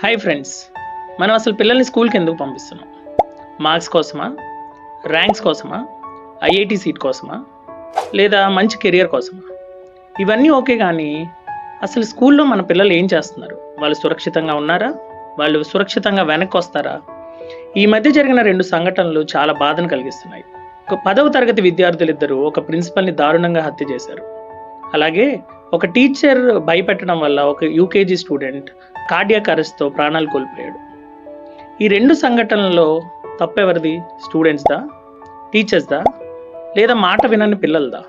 Hi friends. మనం అసలు పిల్లల్ని స్కూల్కి ఎందుకు పంపిస్తున్నాం? మార్క్స్ కోసమా? ర్యాంక్స్ కోసమా? ఐఐటీ సీట్ కోసమా? లేదా మంచి కెరియర్ కోసమా? ఇవన్నీ ఓకే, కానీ అసలు స్కూల్లో మన పిల్లలు ఏం చేస్తున్నారు? వాళ్ళు సురక్షితంగా ఉన్నారా? వాళ్ళు సురక్షితంగా వెనక్కి వస్తారా? ఈ మధ్య జరిగిన 2 సంఘటనలు చాలా బాధను కలిగిస్తున్నాయి. ఒక 10వ తరగతి విద్యార్థులిద్దరూ ఒక ప్రిన్సిపల్ని దారుణంగా హత్య చేశారు. అలాగే ఒక టీచర్ భయపెట్టడం వల్ల ఒక యూకేజీ స్టూడెంట్ కార్డియాక్ అరెస్ట్‌తో ప్రాణాలు కోల్పోయాడు. ఈ 2 సంఘటనల్లో తప్పెవరిది? స్టూడెంట్స్‌దా? టీచర్స్‌దా? లేదా మాట వినని పిల్లలదా?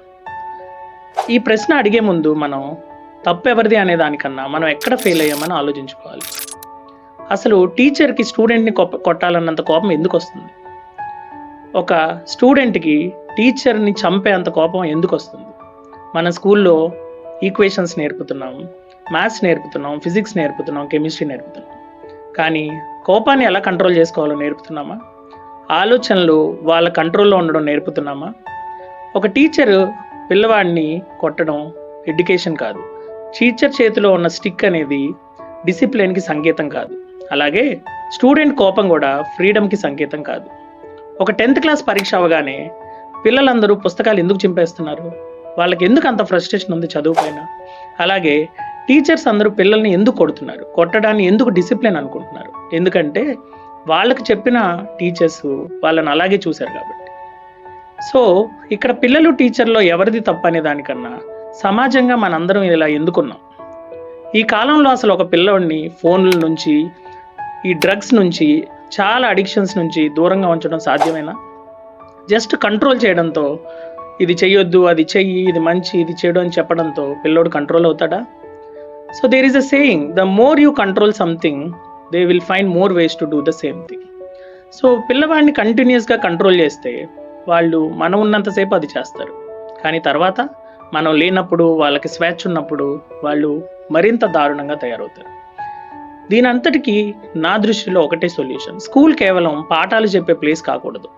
ఈ ప్రశ్న అడిగే ముందు మనం తప్పెవరిది అనే దానికన్నా మనం ఎక్కడ ఫెయిల్ అయ్యామని ఆలోచించుకోవాలి. అసలు టీచర్‌కి స్టూడెంట్‌ని కొట్టాలన్నంత కోపం ఎందుకొస్తుంది? ఒక స్టూడెంట్‌కి టీచర్‌ని చంపేంత కోపం ఎందుకొస్తుంది? మన స్కూల్లో ఈక్వేషన్స్ నేర్పుతున్నాం, మ్యాథ్స్ నేర్పుతున్నాం, ఫిజిక్స్ నేర్పుతున్నాం, కెమిస్ట్రీ నేర్పుతున్నాం. కానీ కోపాన్ని ఎలా కంట్రోల్ చేసుకోవాలో నేర్పుతున్నామా? ఆలోచనలు వాళ్ళ కంట్రోల్లో ఉండడం నేర్పుతున్నామా? ఒక టీచరు పిల్లవాడిని కొట్టడం ఎడ్యుకేషన్ కాదు. టీచర్ చేతిలో ఉన్న స్టిక్ అనేది డిసిప్లిన్‌కి సంకేతం కాదు. అలాగే స్టూడెంట్ కోపం కూడా ఫ్రీడమ్‌కి సంకేతం కాదు. ఒక 10th క్లాస్ పరీక్ష అవ్వగానే పిల్లలందరూ పుస్తకాలు ఎందుకు చింపేస్తున్నారు? వాళ్ళకి ఎందుకు అంత ఫ్రస్ట్రేషన్ ఉంది చదువు పైన? అలాగే టీచర్స్ అందరూ పిల్లల్ని ఎందుకు కొడుతున్నారు? కొట్టడాన్ని ఎందుకు డిసిప్లిన్ అనుకుంటున్నారు? ఎందుకంటే వాళ్ళకి చెప్పిన టీచర్స్ వాళ్ళని అలాగే చూశారు కాబట్టి. సో ఇక్కడ పిల్లలు టీచర్లో ఎవరిది తప్పనే దానికన్నా సమాజంగా మనందరం ఇలా ఎందుకున్నాం? ఈ కాలంలో అసలు ఒక పిల్లోడిని ఫోన్ల నుంచి, ఈ డ్రగ్స్ నుంచి, చాలా అడిక్షన్స్ నుంచి దూరంగా ఉంచడం సాధ్యమేనా? జస్ట్ కంట్రోల్ చేయడంతో ఇది చెయ్యొద్దు, అది చెయ్యి, ఇది మంచి, ఇది చెడు అని చెప్పడంతో పిల్లోడు కంట్రోల్ అవుతాడా? So there is a saying, the more you control something, they will find more ways to do the same thing. సో పిల్లవాడిని కంటిన్యూస్గా కంట్రోల్ చేస్తే వాళ్ళు మనం ఉన్నంతసేపు అది చేస్తారు, కానీ తర్వాత మనం లేనప్పుడు, వాళ్ళకి స్వేచ్ఛ ఉన్నప్పుడు వాళ్ళు మరింత దారుణంగా తయారవుతారు. దీని అంతటికీ నా దృష్టిలో ఒకటే సొల్యూషన్: స్కూల్ కేవలం పాఠాలు చెప్పే ప్లేస్ కాకూడదు.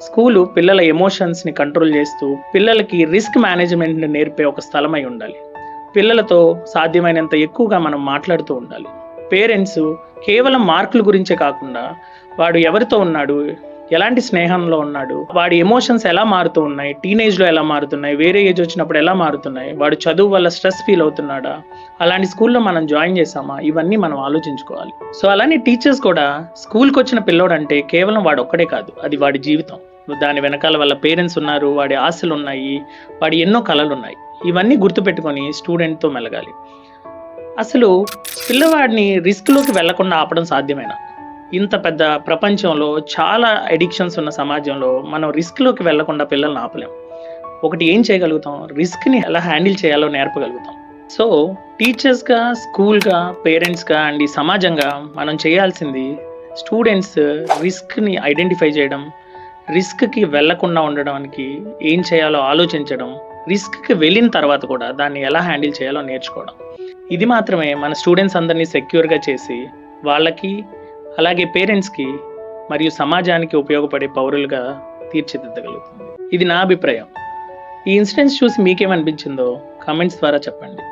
స్కూలు పిల్లల ఎమోషన్స్ని కంట్రోల్ చేస్తూ పిల్లలకి రిస్క్ మేనేజ్మెంట్ని నేర్పే ఒక స్థలమై ఉండాలి. పిల్లలతో సాధ్యమైనంత ఎక్కువగా మనం మాట్లాడుతూ ఉండాలి. పేరెంట్స్ కేవలం మార్కుల గురించే కాకుండా వాడు ఎవరితో ఉన్నాడు, ఎలాంటి స్నేహంలో ఉన్నాడు, వాడి ఎమోషన్స్ ఎలా మారుతూ ఉన్నాయి, టీనేజ్లో ఎలా మారుతున్నాయి, వేరే ఏజ్ వచ్చినప్పుడు ఎలా మారుతున్నాయి, వాడు చదువు వల్ల స్ట్రెస్ ఫీల్ అవుతున్నాడా, అలాంటి స్కూల్లో మనం జాయిన్ చేసామా, ఇవన్నీ మనం ఆలోచించుకోవాలి. సో అలానే టీచర్స్ కూడా స్కూల్కి వచ్చిన పిల్లోడు అంటే కేవలం వాడు ఒక్కడే కాదు, అది వాడి జీవితం. దాని వెనకాల వాళ్ళ పేరెంట్స్ ఉన్నారు, వాడి ఆశలు ఉన్నాయి, వాడి ఎన్నో కళలు ఉన్నాయి. ఇవన్నీ గుర్తుపెట్టుకొని స్టూడెంట్తో మెలగాలి. అసలు పిల్లవాడిని రిస్క్లోకి వెళ్లకుండా ఆపడం సాధ్యమేనా? ఇంత పెద్ద ప్రపంచంలో, చాలా అడిక్షన్స్ ఉన్న సమాజంలో మనం రిస్క్లోకి వెళ్లకుండా పిల్లల్ని ఆపలేం. ఒకటి ఏం చేయగలుగుతాం? రిస్క్ని ఎలా హ్యాండిల్ చేయాలో నేర్పగలుగుతాం. సో టీచర్స్గా, స్కూల్గా, పేరెంట్స్గా అండ్ ఈ సమాజంగా మనం చేయాల్సింది స్టూడెంట్స్ రిస్క్ని ఐడెంటిఫై చేయడం, రిస్క్కి వెళ్లకుండా ఉండడానికి ఏం చేయాలో ఆలోచించడం, రిస్క్కి వెళ్ళిన తర్వాత కూడా దాన్ని ఎలా హ్యాండిల్ చేయాలో నేర్చుకోవడం. ఇది మాత్రమే మన స్టూడెంట్స్ అందరినీ సెక్యూర్గా చేసి వాళ్ళకి, అలాగే పేరెంట్స్కి మరియు సమాజానికి ఉపయోగపడే పౌరులుగా తీర్చిదిద్దగలుగుతుంది. ఇది నా అభిప్రాయం. ఈ ఇన్సిడెంట్స్ చూసి మీకేమనిపించిందో కామెంట్స్ ద్వారా చెప్పండి.